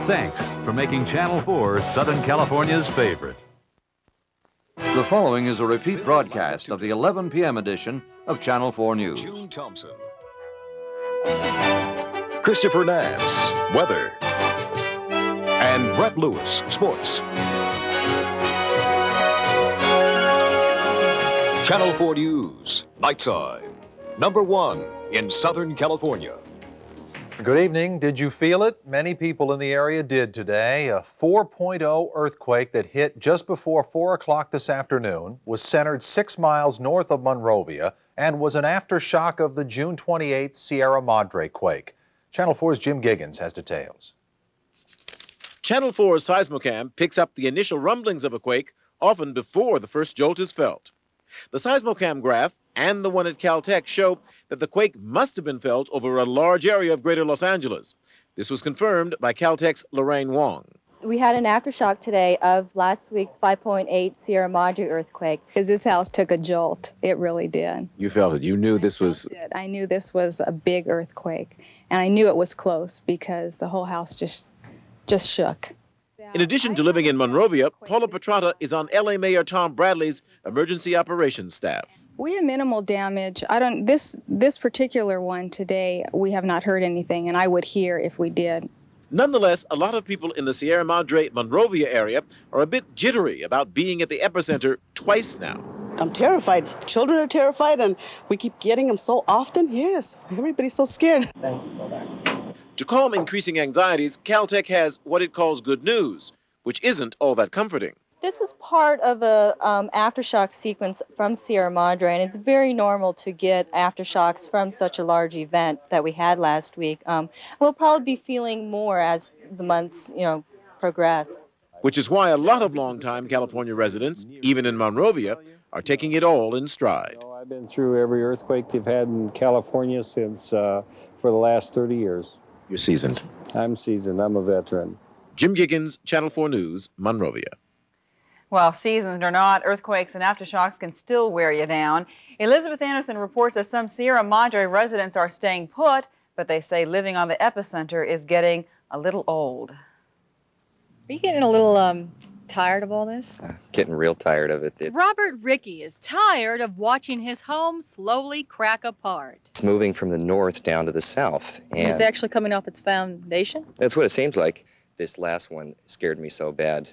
Thanks for making Channel 4 Southern California's favorite. The following is a repeat broadcast of the 11 p.m. edition of Channel 4 News. June Thompson. Christopher Nance, weather. And Brett Lewis, sports. Channel 4 News, Nightside. #1 in Southern California. Good evening. Did you feel it? Many people in the area did today. A 4.0 earthquake that hit just before 4 o'clock this afternoon was centered 6 miles north of Monrovia and was an aftershock of the June 28th Sierra Madre quake. Channel 4's Jim Giggins has details. Channel 4's seismocam picks up the initial rumblings of a quake often before the first jolt is felt. The seismocam graph and the one at Caltech show that the quake must have been felt over a large area of greater Los Angeles. This was confirmed by Caltech's Lorraine Wong. We had an aftershock today of last week's 5.8 Sierra Madre earthquake. Because this house took a jolt. It really did. You felt it. You knew this was... I knew this was a big earthquake. And I knew it was close because the whole house just shook. In addition to living in Monrovia, Paula Petrata is on L.A. Mayor Tom Bradley's emergency operations staff. We have minimal damage. This particular one today, we have not heard anything, and I would hear if we did. Nonetheless, a lot of people in the Sierra Madre Monrovia area are a bit jittery about being at the epicenter twice now. I'm terrified. Children are terrified, and we keep getting them so often. Yes, everybody's so scared. To calm increasing anxieties, Caltech has what it calls good news, which isn't all that comforting. This is part of a aftershock sequence from Sierra Madre, and it's very normal to get aftershocks from such a large event that we had last week. We'll probably be feeling more as the months, progress. Which is why a lot of longtime California residents, even in Monrovia, are taking it all in stride. I've been through every earthquake they've had in California since for the last 30 years. You're seasoned. I'm seasoned. I'm a veteran. Jim Giggins, Channel 4 News, Monrovia. Well, seasoned or not, earthquakes and aftershocks can still wear you down. Elizabeth Anderson reports that some Sierra Madre residents are staying put, but they say living on the epicenter is getting a little old. Are you getting a little tired of all this? Getting real tired of it. Robert Rickey is tired of watching his home slowly crack apart. It's moving from the north down to the south. And it's actually coming off its foundation? That's what it seems like. This last one scared me so bad.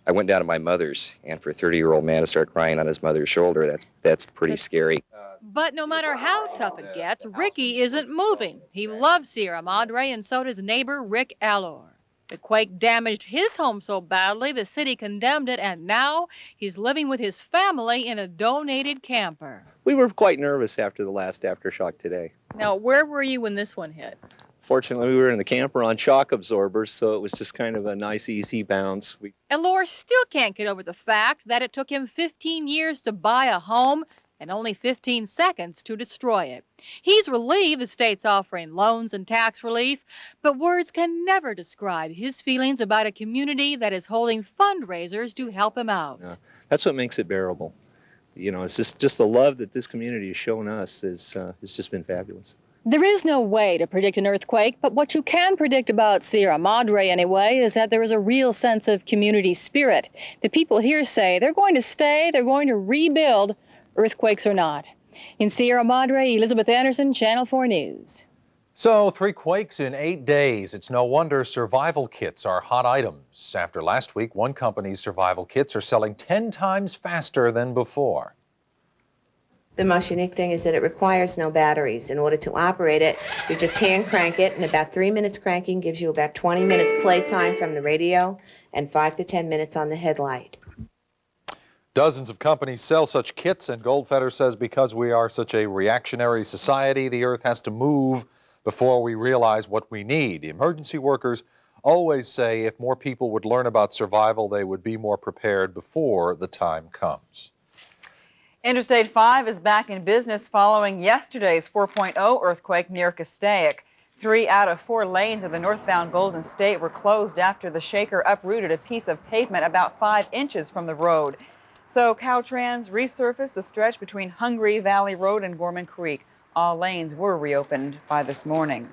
I went down to my mother's, and for a 30-year-old man to start crying on his mother's shoulder, that's pretty scary. But no matter how tough it gets, Rickey isn't moving. He loves Sierra Madre, and so does neighbor Rick Allor. The quake damaged his home so badly, the city condemned it, and now he's living with his family in a donated camper. We were quite nervous after the last aftershock today. Now, where were you when this one hit? Fortunately, we were in the camper on shock absorbers, so it was just kind of a nice, easy bounce. Allor still can't get over the fact that it took him 15 years to buy a home and only 15 seconds to destroy it. He's relieved the state's offering loans and tax relief, but words can never describe his feelings about a community that is holding fundraisers to help him out. Yeah, that's what makes it bearable. It's just the love that this community has shown us has just been fabulous. There is no way to predict an earthquake, but what you can predict about Sierra Madre anyway is that there is a real sense of community spirit. The people here say they're going to stay, they're going to rebuild, earthquakes or not. In Sierra Madre, Elizabeth Anderson, Channel 4 News. So 3 quakes in 8 days. It's no wonder survival kits are hot items. After last week, one company's survival kits are selling 10 times faster than before. The most unique thing is that it requires no batteries. In order to operate it, you just hand crank it, and about 3 minutes cranking gives you about 20 minutes playtime from the radio and 5 to 10 minutes on the headlight. Dozens of companies sell such kits, and Goldfeder says because we are such a reactionary society, the earth has to move before we realize what we need. Emergency workers always say if more people would learn about survival, they would be more prepared before the time comes. Interstate 5 is back in business following yesterday's 4.0 earthquake near Castaic. 3 out of 4 lanes of the northbound Golden State were closed after the shaker uprooted a piece of pavement about 5 inches from the road. So Caltrans resurfaced the stretch between Hungry Valley Road and Gorman Creek. All lanes were reopened by this morning.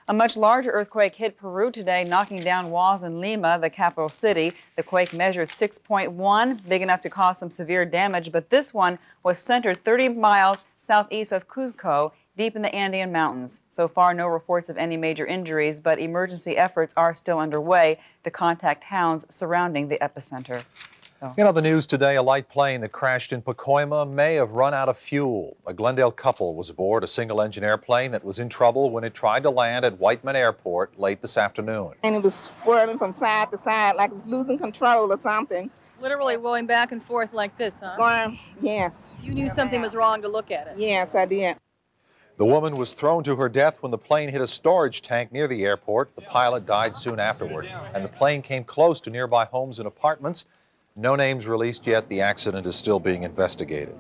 A much larger earthquake hit Peru today, knocking down walls in Lima, the capital city. The quake measured 6.1, big enough to cause some severe damage, but this one was centered 30 miles southeast of Cuzco, deep in the Andean Mountains. So far, no reports of any major injuries, but emergency efforts are still underway to contact towns surrounding the epicenter. In other news today, a light plane that crashed in Pacoima may have run out of fuel. A Glendale couple was aboard a single-engine airplane that was in trouble when it tried to land at Whiteman Airport late this afternoon. And it was swirling from side to side like it was losing control or something. Literally going back and forth like this, huh? Going, yes. You knew something was wrong to look at it. Yes, I did. The woman was thrown to her death when the plane hit a storage tank near the airport. The pilot died soon afterward, and the plane came close to nearby homes and apartments. No names released yet. The accident is still being investigated.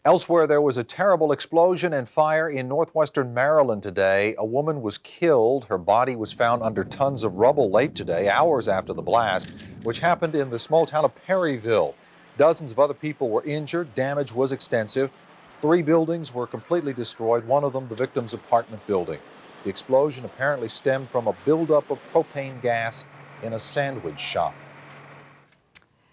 Elsewhere, there was a terrible explosion and fire in northwestern Maryland today. A woman was killed. Her body was found under tons of rubble late today, hours after the blast, which happened in the small town of Perryville. Dozens of other people were injured. Damage was extensive. 3 buildings were completely destroyed, one of them the victim's apartment building. The explosion apparently stemmed from a buildup of propane gas in a sandwich shop.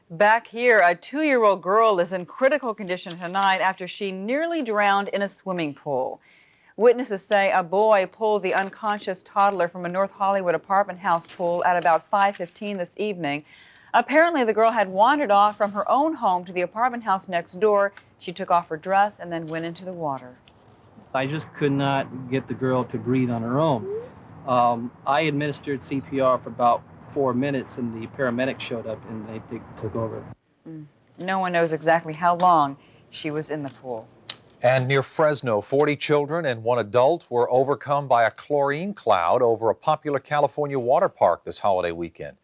Back here, a 2-year-old girl is in critical condition tonight after she nearly drowned in a swimming pool. Witnesses say a boy pulled the unconscious toddler from a North Hollywood apartment house pool at about 5:15 this evening. Apparently, the girl had wandered off from her own home to the apartment house next door. She took off her dress and then went into the water. I just could not get the girl to breathe on her own. I administered CPR for about 4 minutes, and the paramedics showed up and they took over. No one knows exactly how long she was in the pool. And near Fresno, 40 children and 1 adult were overcome by a chlorine cloud over a popular California water park this holiday weekend.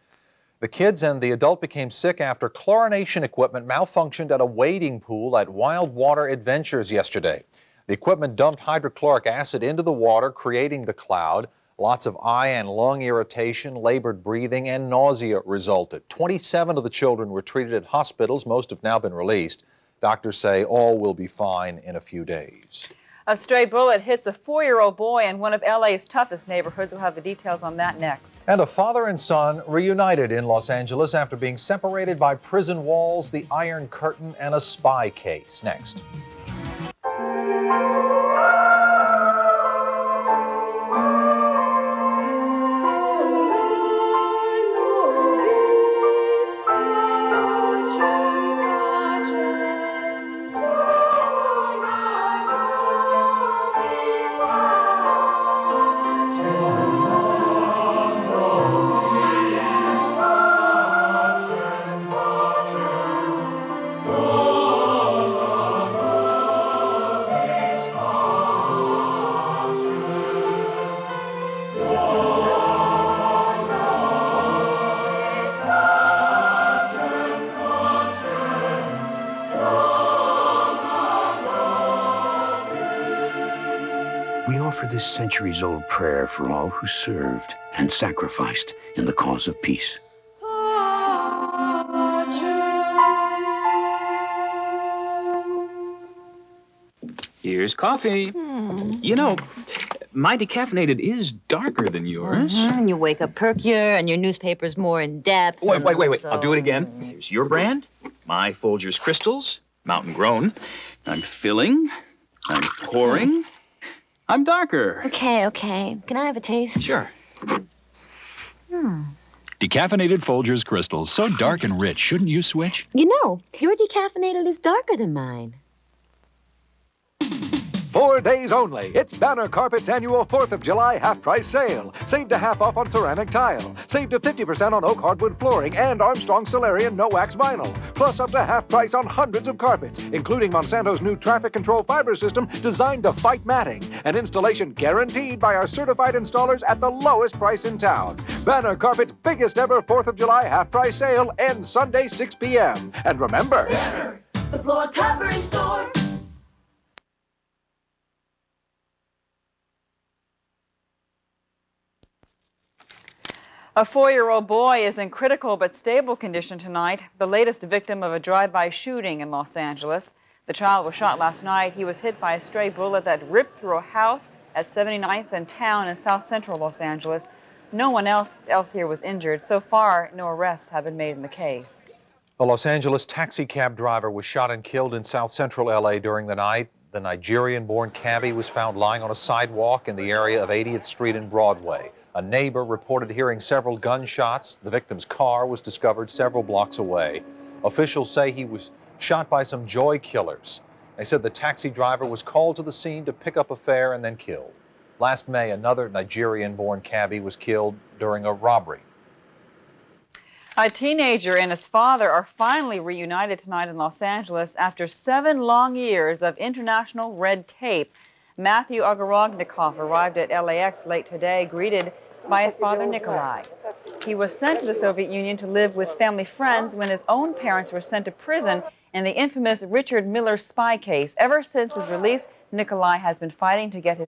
The kids and the adult became sick after chlorination equipment malfunctioned at a wading pool at Wild Water Adventures yesterday. The equipment dumped hydrochloric acid into the water, creating the cloud. Lots of eye and lung irritation, labored breathing, and nausea resulted. 27 of the children were treated at hospitals. Most have now been released. Doctors say all will be fine in a few days. A stray bullet hits a 4-year-old boy in one of LA's toughest neighborhoods. We'll have the details on that next. And a father and son reunited in Los Angeles after being separated by prison walls, the Iron Curtain, and a spy case. Next. We offer this centuries-old prayer for all who served and sacrificed in the cause of peace. Here's coffee. You know, my decaffeinated is darker than yours. And you wake up perkier, and your newspaper's more in depth. Wait. I'll do it again. Here's your brand. My Folgers Crystals, mountain grown. I'm filling. I'm pouring. I'm darker. Okay. Can I have a taste? Sure. Decaffeinated Folgers Crystals, so dark and rich. Shouldn't you switch? You know, your decaffeinated is darker than mine. 4 days only. It's Banner Carpet's annual 4th of July half-price sale. Save to half off on ceramic tile. Save to 50% on oak hardwood flooring and Armstrong Solarian no-wax vinyl. Plus up to half price on hundreds of carpets, including Monsanto's new traffic control fiber system designed to fight matting. An installation guaranteed by our certified installers at the lowest price in town. Banner Carpet's biggest ever 4th of July half-price sale ends Sunday 6 p.m. And remember, Banner, the floor covering store. A 4-year-old boy is in critical but stable condition tonight, the latest victim of a drive-by shooting in Los Angeles. The child was shot last night. He was hit by a stray bullet that ripped through a house at 79th and Town in south central Los Angeles. No one else here was injured. So far, no arrests have been made in the case. A Los Angeles taxi cab driver was shot and killed in south central LA during the night. The Nigerian-born cabbie was found lying on a sidewalk in the area of 80th Street and Broadway. A neighbor reported hearing several gunshots. The victim's car was discovered several blocks away. Officials say he was shot by some joy killers. They said the taxi driver was called to the scene to pick up a fare and then killed. Last May, another Nigerian-born cabbie was killed during a robbery. A teenager and his father are finally reunited tonight in Los Angeles after 7 long years of international red tape. Matthew Ogorognikov arrived at LAX late today, greeted by his father Nikolai. He was sent to the Soviet Union to live with family friends when his own parents were sent to prison in the infamous Richard Miller spy case. Ever since his release, Nikolai has been fighting to get his